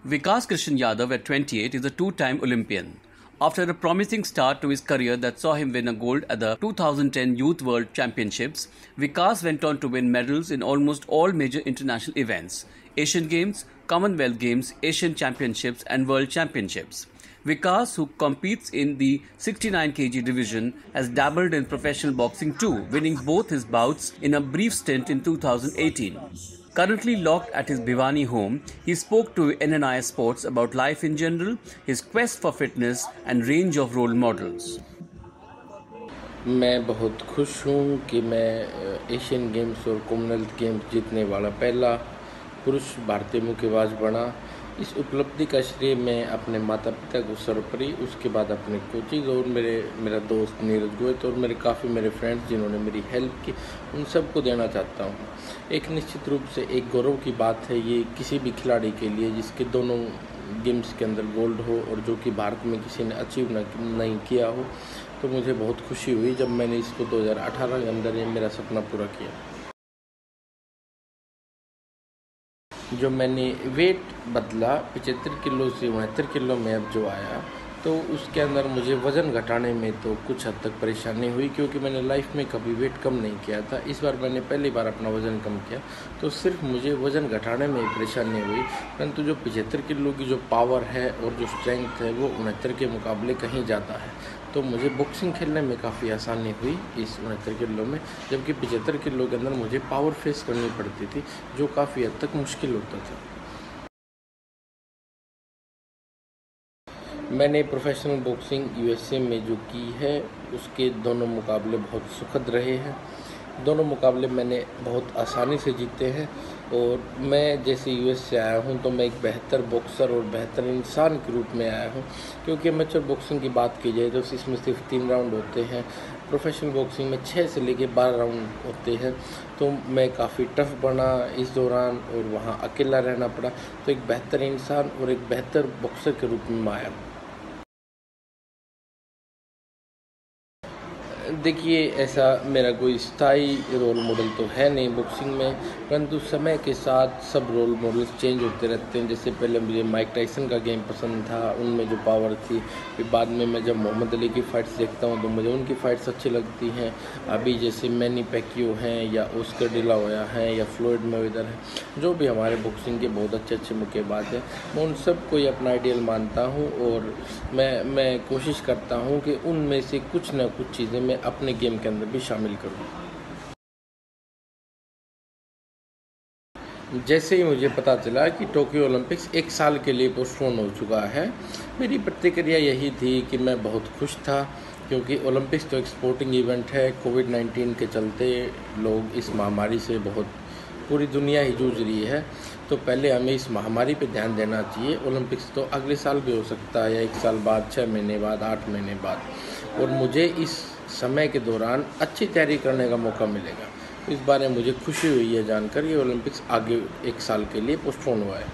Vikas Krishan Yadav at 28 is a two-time Olympian. After a promising start to his career that saw him win a gold at the 2010 Youth World Championships, Vikas went on to win medals in almost all major international events: Asian Games, Commonwealth Games, Asian Championships and World Championships. Vikas, who competes in the 69 kg division, has dabbled in professional boxing too, winning both his bouts in a brief stint in 2018. Currently locked at his Bhiwani home, he spoke to NNI Sports about life in general, his quest for fitness and range of role models. मैं बहुत खुश हूँ कि मैं Asian games और Commonwealth games जीतने वाला पहला पुरुष भारतीय मुक्केबाज बना। इस उपलब्धि का श्रेय मैं अपने माता पिता को सर्वोपरि, उसके बाद अपने कोचेज और मेरा दोस्त नीरज गोयत और मेरे फ्रेंड्स जिन्होंने मेरी हेल्प की, उन सबको देना चाहता हूँ। एक निश्चित रूप से एक गौरव की बात है ये किसी भी खिलाड़ी के लिए जिसके दोनों गेम्स के अंदर गोल्ड हो और जो कि भारत में किसी ने अचीव नहीं किया हो। तो मुझे बहुत खुशी हुई जब मैंने इसको 2018 के अंदर ये मेरा सपना पूरा किया। जो मैंने वेट बदला 75 किलो से 69 किलो में अब जो आया, तो उसके अंदर मुझे वज़न घटाने में तो कुछ हद तक परेशानी हुई क्योंकि मैंने लाइफ में कभी वेट कम नहीं किया था। इस बार मैंने पहली बार अपना वज़न कम किया तो सिर्फ मुझे वज़न घटाने में परेशानी हुई, परंतु जो 75 किलो की जो पावर है और जो स्ट्रेंथ है वो 69 के मुकाबले कहीं ज़्यादा है। तो मुझे बॉक्सिंग खेलने में काफ़ी आसानी हुई इस 69 किलो में, जबकि 75 किलो के अंदर मुझे पावर फेस करनी पड़ती थी जो काफ़ी हद तक मुश्किल होता था। मैंने प्रोफेशनल बॉक्सिंग यूएसए में जो की है उसके दोनों मुकाबले बहुत सुखद रहे हैं। दोनों मुकाबले मैंने बहुत आसानी से जीते हैं और मैं जैसे यूएस से आया हूं तो मैं एक बेहतर बॉक्सर और बेहतर इंसान के रूप में आया हूं, क्योंकि एमेचर बॉक्सिंग की बात की जाए तो इसमें सिर्फ 3 राउंड होते हैं, प्रोफेशनल बॉक्सिंग में 6 से लेकर 12 राउंड होते हैं। तो मैं काफ़ी टफ बना इस दौरान और वहां अकेला रहना पड़ा, तो एक बेहतर इंसान और एक बेहतर बॉक्सर के रूप में आया। देखिए, ऐसा मेरा कोई स्थायी रोल मॉडल तो है नहीं बॉक्सिंग में, परंतु समय के साथ सब रोल मॉडल्स चेंज होते रहते हैं। जैसे पहले मुझे माइक टाइसन का गेम पसंद था, उनमें जो पावर थी, फिर बाद में मैं जब मोहम्मद अली की फ़ाइट्स देखता हूं तो मुझे उनकी फ़ाइट्स अच्छी लगती हैं। अभी जैसे मैनी पैक्वियो हैं या ऑस्कर डी ला होया हैं या फ्लोइड मेवेदर हैं, जो भी हमारे बॉक्सिंग के बहुत अच्छे मुक्केबाज हैं, मैं उन सब को ही अपना आइडियल मानता हूँ और मैं कोशिश करता हूँ कि उनमें से कुछ ना कुछ चीज़ें मैं अपने गेम के अंदर भी शामिल करूं। जैसे ही मुझे पता चला कि टोक्यो ओलंपिक्स 1 साल के लिए पोस्टपोन हो चुका है, मेरी प्रतिक्रिया यही थी कि मैं बहुत खुश था, क्योंकि ओलंपिक्स तो एक स्पोर्टिंग इवेंट है। कोविड-19 के चलते लोग इस महामारी से बहुत, पूरी दुनिया ही जूझ रही है, तो पहले हमें इस महामारी पे ध्यान देना चाहिए। ओलंपिक्स तो अगले साल भी हो सकता है या 1 साल बाद, 6 महीने बाद, 8 महीने बाद, और मुझे इस समय के दौरान अच्छी तैयारी करने का मौका मिलेगा। इस बारे में मुझे खुशी हुई है जानकर ये ओलंपिक्स आगे 1 साल के लिए पोस्टपोन हुआ है।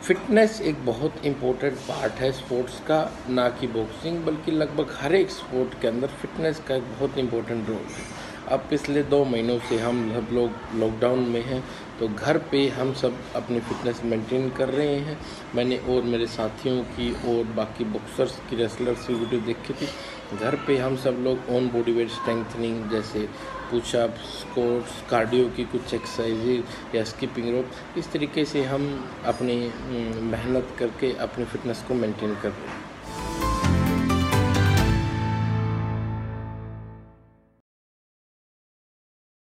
फिटनेस एक बहुत इम्पोर्टेंट पार्ट है स्पोर्ट्स का, ना कि बॉक्सिंग बल्कि लगभग हर एक स्पोर्ट के अंदर फिटनेस का एक बहुत इम्पोर्टेंट रोल है। अब पिछले 2 महीनों से हम सब लोग लॉकडाउन में हैं, तो घर पे हम सब अपनी फ़िटनेस मेंटेन कर रहे हैं। मैंने और मेरे साथियों की और बाकी बॉक्सर्स की, रेसलर्स की वीडियो देखी थी। घर पे हम सब लोग ऑन बॉडी वेट स्ट्रेंथनिंग जैसे पुशअप, स्क्वाट्स, कार्डियो की कुछ एक्सरसाइज या स्किपिंग रोप, इस तरीके से हम अपनी मेहनत करके अपनी फ़िटनेस को मेंटेन कर रहे हैं।